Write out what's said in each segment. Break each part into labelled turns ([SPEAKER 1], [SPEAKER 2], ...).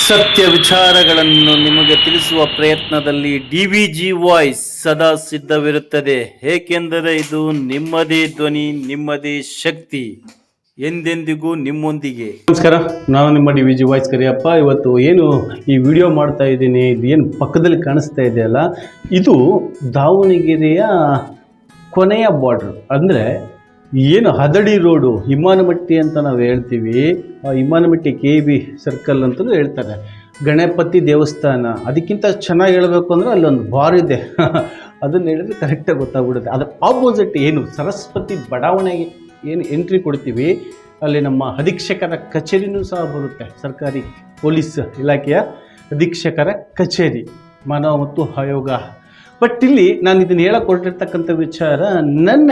[SPEAKER 1] ಸತ್ಯ ವಿಚಾರಗಳನ್ನು ನಿಮಗೆ ತಿಳಿಸುವ ಪ್ರಯತ್ನದಲ್ಲಿ ಡಿವಿಜಿ ವಾಯ್ಸ್ ಸದಾ ಸಿದ್ಧವಿರುತ್ತದೆ. ಏಕೆಂದರೆ ಇದು ನಿಮ್ಮದೇ ಧ್ವನಿ, ನಿಮ್ಮದೇ ಶಕ್ತಿ, ಎಂದೆಂದಿಗೂ ನಿಮ್ಮೊಂದಿಗೆ.
[SPEAKER 2] ನಮಸ್ಕಾರ, ನಾನು ನಿಮ್ಮ ಡಿವಿಜಿ ವಾಯ್ಸ್ ಕರಿಯಪ್ಪ. ಇವತ್ತು ಏನು ಈ ವಿಡಿಯೋ ಮಾಡ್ತಾ ಇದ್ದೀನಿ, ಇದು ಏನು ಪಕ್ಕದಲ್ಲಿ ಕಾಣಿಸ್ತಾ ಇದೆಯಲ್ಲ, ಇದು ದಾವಣಗೆರೆಯ ಕೊನೆಯ ಬಾರ್ಡ್ರ್. ಅಂದರೆ ಏನು ಹದಡಿ ರೋಡು, ಹಿಮಾನಮಟ್ಟಿ ಅಂತ ನಾವು ಹೇಳ್ತೀವಿ. ಹಿಮಾನಮಟ್ಟಿ KB ಸರ್ಕಲ್ ಅಂತಲೂ ಹೇಳ್ತಾರೆ. ಗಣಪತಿ ದೇವಸ್ಥಾನ, ಅದಕ್ಕಿಂತ ಚೆನ್ನಾಗಿ ಹೇಳಬೇಕು ಅಂದರೆ ಅಲ್ಲೊಂದು ಬಾರ್ ಇದೆ. ಅದನ್ನು ಹೇಳಿದ್ರೆ ಕರೆಕ್ಟಾಗಿ ಗೊತ್ತಾಗ್ಬಿಡುತ್ತೆ. ಅದರ ಆಪೋಸಿಟ್ ಏನು ಸರಸ್ವತಿ ಬಡಾವಣೆಗೆ ಏನು ಎಂಟ್ರಿ ಕೊಡ್ತೀವಿ, ಅಲ್ಲಿ ನಮ್ಮ ಅಧೀಕ್ಷಕರ ಕಚೇರಿನೂ ಸಹ ಬರುತ್ತೆ. ಸರ್ಕಾರಿ ಪೊಲೀಸ್ ಇಲಾಖೆಯ ಅಧೀಕ್ಷಕರ ಕಚೇರಿ, ಮಾನವ ಮತ್ತು ಆಯೋಗ. ಬಟ್ ಇಲ್ಲಿ ನಾನು ಇದನ್ನು ಹೇಳಕ್ಕೆ ಹೊರಟಿರ್ತಕ್ಕಂಥ ವಿಚಾರ, ನನ್ನ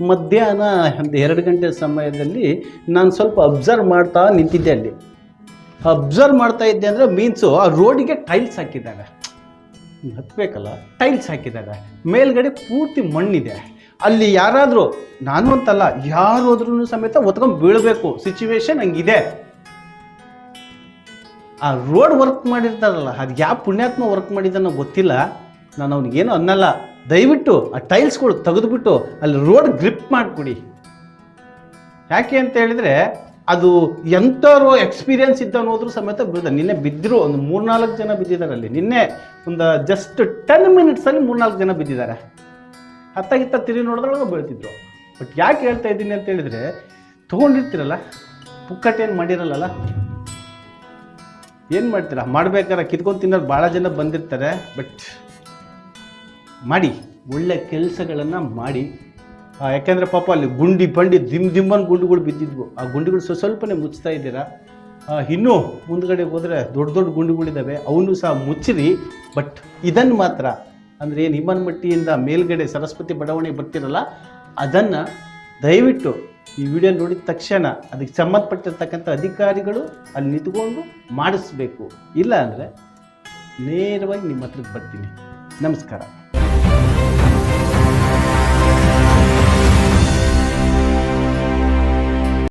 [SPEAKER 2] ಮಧ್ಯಾಹ್ನ ಒಂದು 2 ಗಂಟೆ ಸಮಯದಲ್ಲಿ ನಾನು ಸ್ವಲ್ಪ ಅಬ್ಸರ್ವ್ ಮಾಡ್ತಾ ನಿಂತಿದ್ದೆ. ಅಲ್ಲಿ ಅಬ್ಸರ್ವ್ ಮಾಡ್ತಾ ಇದ್ದೆ ಅಂದರೆ ಮೀನ್ಸು ಆ ರೋಡಿಗೆ ಟೈಲ್ಸ್ ಹಾಕಿದ್ದಾರೆ, ಹತ್ತಬೇಕಲ್ಲ, ಟೈಲ್ಸ್ ಹಾಕಿದ್ದಾರೆ, ಮೇಲ್ಗಡೆ ಪೂರ್ತಿ ಮಣ್ಣಿದೆ. ಅಲ್ಲಿ ಯಾರಾದರೂ, ನಾನು ಅಂತಲ್ಲ, ಯಾರು ಹೋದ್ರೂ ಸಮೇತ ಒತ್ಕೊಂಡು ಬೀಳಬೇಕು ಸಿಚುವೇಶನ್ ಹಂಗಿದೆ. ಆ ರೋಡ್ ವರ್ಕ್ ಮಾಡಿರ್ತಾರಲ್ಲ, ಅದು ಯಾವ ಪುಣ್ಯಾತ್ಮ ವರ್ಕ್ ಮಾಡಿದ್ದನ್ನೋ ಗೊತ್ತಿಲ್ಲ, ನಾನು ಅವ್ನಿಗೇನು ಅನ್ನಲ್ಲ. ದಯವಿಟ್ಟು ಆ ಟೈಲ್ಸ್ಗಳು ತೆಗೆದುಬಿಟ್ಟು ಅಲ್ಲಿ ರೋಡ್ ಗ್ರಿಪ್ ಮಾಡಿಕೊಡಿ. ಯಾಕೆ ಅಂತ ಹೇಳಿದರೆ ಅದು ಎಂಥವ್ರು ಎಕ್ಸ್ಪೀರಿಯನ್ಸ್ ಇದ್ದವನು ಹೋದ್ರೂ ಸಮೇತ ಬೀಳ್ತಾರೆ. ನಿನ್ನೆ ಬಿದ್ದರು, ಒಂದು 3-4 ಜನ ಬಿದ್ದಿದ್ದಾರೆ ಅಲ್ಲಿ. ನಿನ್ನೆ ಒಂದು ಜಸ್ಟ್ 10 ಮಿನಿಟ್ಸಲ್ಲಿ 3-4 ಜನ ಬಿದ್ದಿದ್ದಾರೆ. ಹತ್ತಾಗಿತ್ತ ತಿರುಗಿ ನೋಡಿದ್ರೊಳಗೆ ಬೀಳ್ತಿದ್ರು. ಬಟ್ ಯಾಕೆ ಹೇಳ್ತಾ ಇದ್ದೀನಿ ಅಂತ ಹೇಳಿದರೆ, ತೊಗೊಂಡಿರ್ತೀರಲ್ಲ, ಪುಕ್ಕಟ್ಟೇನು ಮಾಡಿರಲ್ಲ, ಏನು ಮಾಡ್ತೀರಾ, ಮಾಡ್ಬೇಕಾರೆ ಕಿತ್ಕೊಂಡು ತಿನ್ನೋರು ಭಾಳ ಜನ ಬಂದಿರ್ತಾರೆ. ಬಟ್ ಮಾಡಿ, ಒಳ್ಳೆ ಕೆಲಸಗಳನ್ನು ಮಾಡಿ. ಯಾಕೆಂದರೆ ಪಾಪ ಅಲ್ಲಿ ಗುಂಡಿ ಬಂಡಿ ದಿಮ್ಮನ್ ಗುಂಡುಗಳು ಬಿದ್ದಿದ್ವು. ಆ ಗುಂಡಿಗಳು ಸ್ವಲ್ಪನೇ ಮುಚ್ತಾ ಇದ್ದೀರಾ. ಇನ್ನೂ ಮುಂದ್ಗಡೆ ಹೋದರೆ ದೊಡ್ಡ ದೊಡ್ಡ ಗುಂಡಿಗಳಿದ್ದಾವೆ, ಅವನು ಸಹ ಮುಚ್ಚಿರಿ. ಬಟ್ ಇದನ್ನು ಮಾತ್ರ, ಅಂದರೆ ಏನು ಹಿಮಾನಮಟ್ಟಿಯಿಂದ ಮೇಲ್ಗಡೆ ಸರಸ್ವತಿ ಬಡಾವಣೆಗೆ ಬರ್ತಿರಲ್ಲ, ಅದನ್ನು ದಯವಿಟ್ಟು ಈ ವಿಡಿಯೋ ನೋಡಿದ ತಕ್ಷಣ ಅದಕ್ಕೆ ಸಂಬಂಧಪಟ್ಟಿರ್ತಕ್ಕಂಥ ಅಧಿಕಾರಿಗಳು ಅಲ್ಲಿ ನಿಂತ್ಕೊಂಡು ಮಾಡಿಸ್ಬೇಕು. ಇಲ್ಲ ಅಂದರೆ ನೇರವಾಗಿ ನಿಮ್ಮ ಹತ್ರಕ್ಕೆ ಬರ್ತೀನಿ. ನಮಸ್ಕಾರ.